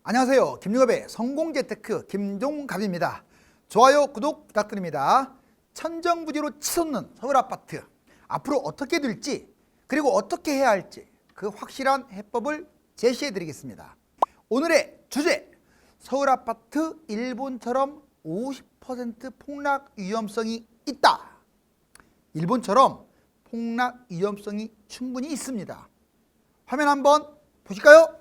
안녕하세요. 김용업의 성공재테크 김종갑입니다. 좋아요, 구독 부탁드립니다. 천정부지로 치솟는 서울아파트, 앞으로 어떻게 될지 그리고 어떻게 해야 할지 그 확실한 해법을 제시해 드리겠습니다. 오늘의 주제, 서울아파트 일본처럼 50% 폭락 위험성이 있다. 일본처럼 폭락 위험성이 충분히 있습니다. 화면 한번 보실까요?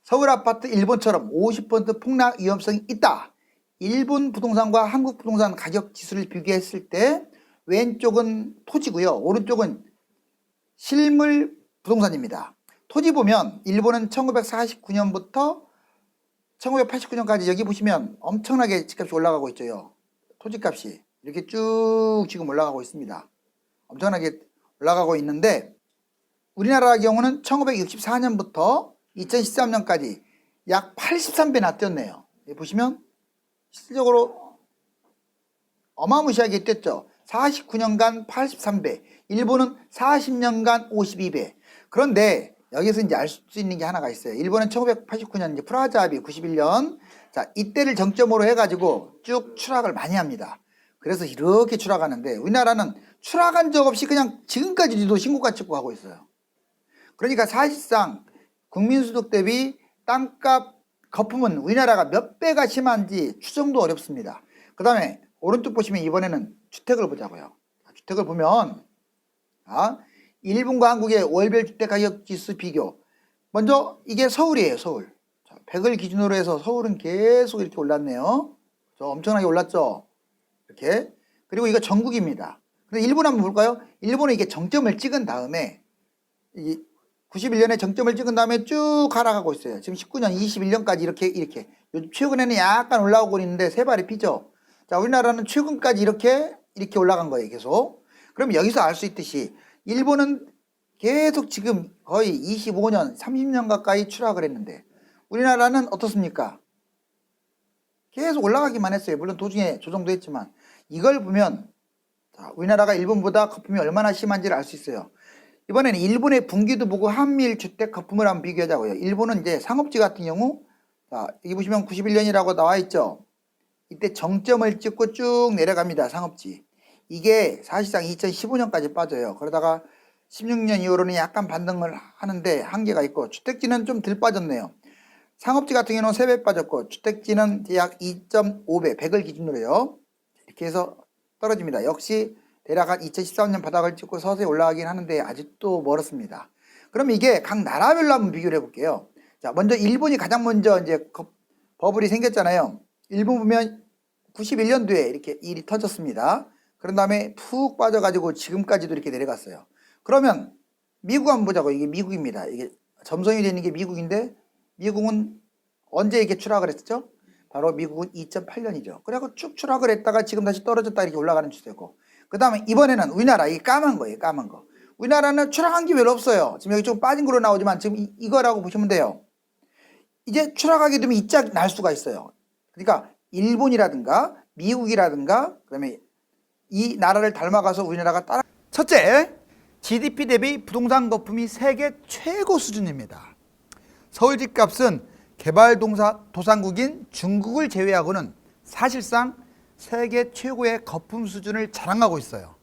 서울아파트 일본처럼 50% 폭락 위험성이 있다. 일본 부동산과 한국 부동산 가격 지수를 비교했을 때 왼쪽은 토지고요. 오른쪽은 실물 부동산입니다. 토지 보면 일본은 1949년부터 1989년까지 여기 보시면 엄청나게 집값이 올라가고 있죠. 토지값이 이렇게 쭉 지금 올라가고 있습니다. 엄청나게 올라가고 있는데 우리나라의 경우는 1964년부터 2013년까지 약 83배나 뛰었네요. 보시면 실질적으로 어마무시하게 뛰었죠. 49년간 83배, 일본은 40년간 52배. 그런데 여기서 이제 알 수 있는 게 하나가 있어요. 일본은 1989년 이제 프라자 합의 91년, 자 이때를 정점으로 해가지고 쭉 추락을 많이 합니다. 그래서 이렇게 추락하는데 우리나라는 추락한 적 없이 그냥 지금까지도 신고가 찍고 하고 있어요. 그러니까 사실상 국민소득 대비 땅값 거품은 우리나라가 몇 배가 심한지 추정도 어렵습니다. 그 다음에 오른쪽 보시면 이번에는 주택을 보자고요. 주택을 보면 일본과 한국의 월별 주택가격지수 비교. 먼저 이게 서울이에요. 서울. 100을 기준으로 해서 서울은 계속 이렇게 올랐네요. 엄청나게 올랐죠. 이렇게. 그리고 이거 전국입니다. 근데 일본 한번 볼까요? 일본은 이게 정점을 찍은 다음에 91년에 정점을 찍은 다음에 쭉 하락하고 있어요. 지금 19년, 21년까지 이렇게. 요즘 최근에는 약간 올라오고 있는데 세 발이 피죠. 자, 우리나라는 최근까지 이렇게 올라간 거예요. 계속. 그럼 여기서 알 수 있듯이 일본은 계속 지금 거의 25년, 30년 가까이 추락을 했는데 우리나라는 어떻습니까? 계속 올라가기만 했어요. 물론 도중에 조정도 했지만 이걸 보면 우리나라가 일본보다 거품이 얼마나 심한지를 알 수 있어요. 이번에는 일본의 분기도 보고 한미일 주택 거품을 한번 비교하자고요. 일본은 이제 상업지 같은 경우, 자, 여기 보시면 91년이라고 나와 있죠. 이때 정점을 찍고 쭉 내려갑니다. 상업지. 이게 사실상 2015년까지 빠져요. 그러다가 16년 이후로는 약간 반등을 하는데 한계가 있고, 주택지는 좀 덜 빠졌네요. 상업지 같은 경우는 3배 빠졌고, 주택지는 약 2.5배, 100을 기준으로요. 이렇게 해서 떨어집니다. 역시 대략 한 2013년 바닥을 찍고 서서히 올라가긴 하는데 아직도 멀었습니다. 그럼 이게 각 나라별로 한번 비교를 해볼게요. 자, 먼저 일본이 가장 먼저 이제 버블이 생겼잖아요. 일본 보면 91년도에 이렇게 일이 터졌습니다. 그런 다음에 푹 빠져가지고 지금까지도 이렇게 내려갔어요. 그러면 미국 한번 보자고. 이게 미국입니다. 이게 점성이 되는 게 미국인데 미국은 언제 이렇게 추락을 했었죠? 바로 미국은 2008년이죠. 그래갖고 쭉 추락을 했다가 지금 다시 떨어졌다 이렇게 올라가는 추세고. 그 다음에 이번에는 우리나라, 이게 까만 거예요. 까만 거. 우리나라는 추락한 게 별로 없어요. 지금 여기 좀 빠진 걸로 나오지만 지금 이거라고 보시면 돼요. 이제 추락하게 되면 이짝 날 수가 있어요. 그러니까 일본이라든가 미국이라든가 그다음에 이 나라를 닮아가서 우리나라가 따라. 첫째, GDP 대비 부동산 거품이 세계 최고 수준입니다. 서울 집값은 개발도상국인 중국을 제외하고는 사실상 세계 최고의 거품 수준을 자랑하고 있어요.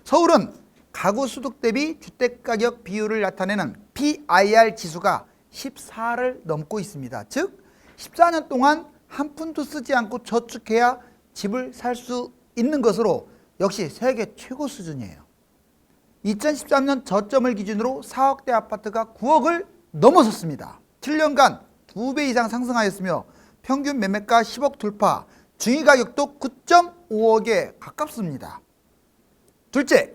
서울은 가구 소득 대비 주택가격 비율을 나타내는 PIR 지수가 14를 넘고 있습니다. 즉 14년 동안 한 푼도 쓰지 않고 저축해야 집을 살 수 있는 것으로 역시 세계 최고 수준이에요. 2013년 저점을 기준으로 4억대 아파트가 9억을 넘어섰습니다. 7년간 2배 이상 상승하였으며 평균 매매가 10억 돌파, 중위가격도 9.5억에 가깝습니다. 둘째,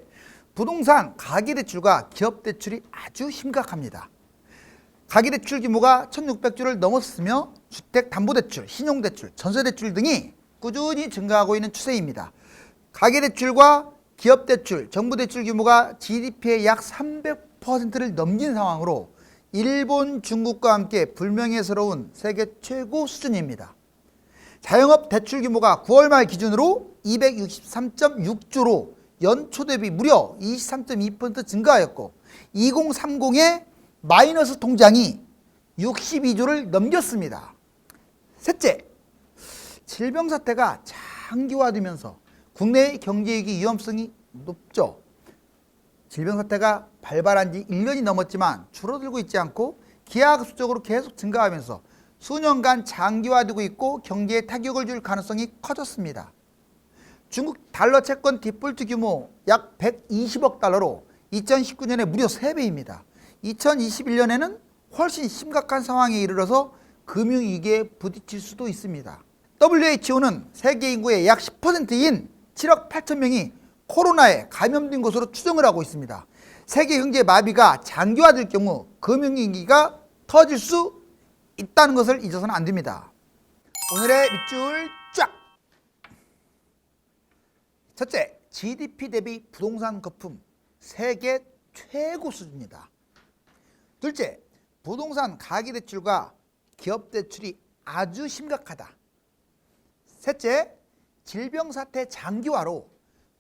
부동산 가계대출과 기업대출이 아주 심각합니다. 가계대출 규모가 1600조를 넘었으며 주택담보대출, 신용대출, 전세대출 등이 꾸준히 증가하고 있는 추세입니다. 가계대출과 기업대출, 정부대출 규모가 GDP의 약 300%를 넘긴 상황으로 일본, 중국과 함께 불명예스러운 세계 최고 수준입니다. 자영업 대출 규모가 9월 말 기준으로 263.6조로 연초 대비 무려 23.2% 증가하였고 2030의 마이너스 통장이 62조를 넘겼습니다. 셋째, 질병 사태가 장기화되면서 국내의 경제위기 위험성이 높죠. 질병 사태가 발발한 지 1년이 넘었지만 줄어들고 있지 않고 기하급수적으로 계속 증가하면서 수년간 장기화되고 있고 경제에 타격을 줄 가능성이 커졌습니다. 중국 달러 채권 디폴트 규모 약 120억 달러로 2019년에 무려 3배입니다. 2021년에는 훨씬 심각한 상황에 이르러서 금융위기에 부딪힐 수도 있습니다. WHO는 세계 인구의 약 10%인 7억 8천 명이 코로나에 감염된 것으로 추정을 하고 있습니다. 세계 경제 마비가 장기화될 경우 금융위기가 터질 수 있다는 것을 잊어서는 안 됩니다. 오늘의 밑줄 쫙! 첫째, GDP 대비 부동산 거품 세계 최고 수준이다. 둘째, 부동산 가계대출과 기업대출이 아주 심각하다. 셋째, 질병 사태 장기화로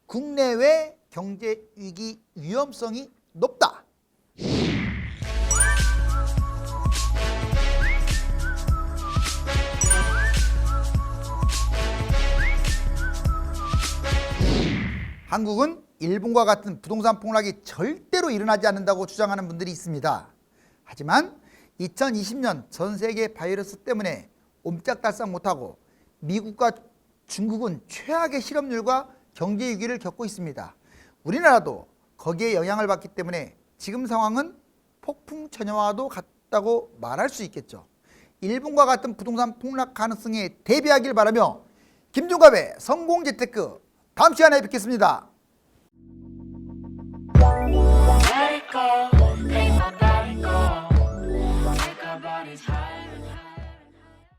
국내외 경제 위기 위험성이 높다. 한국은 일본과 같은 부동산 폭락이 절대로 일어나지 않는다고 주장하는 분들이 있습니다. 하지만 2020년 전 세계 바이러스 때문에 옴짝달싹 못하고 미국과 중국은 최악의 실업률과 경제 위기를 겪고 있습니다. 우리나라도 거기에 영향을 받기 때문에 지금 상황은 폭풍전야와도 같다고 말할 수 있겠죠. 일본과 같은 부동산 폭락 가능성에 대비하길 바라며 김종갑의 성공재테크 다음 시간에 뵙겠습니다. Let it go, make my body go. Take our bodies higher.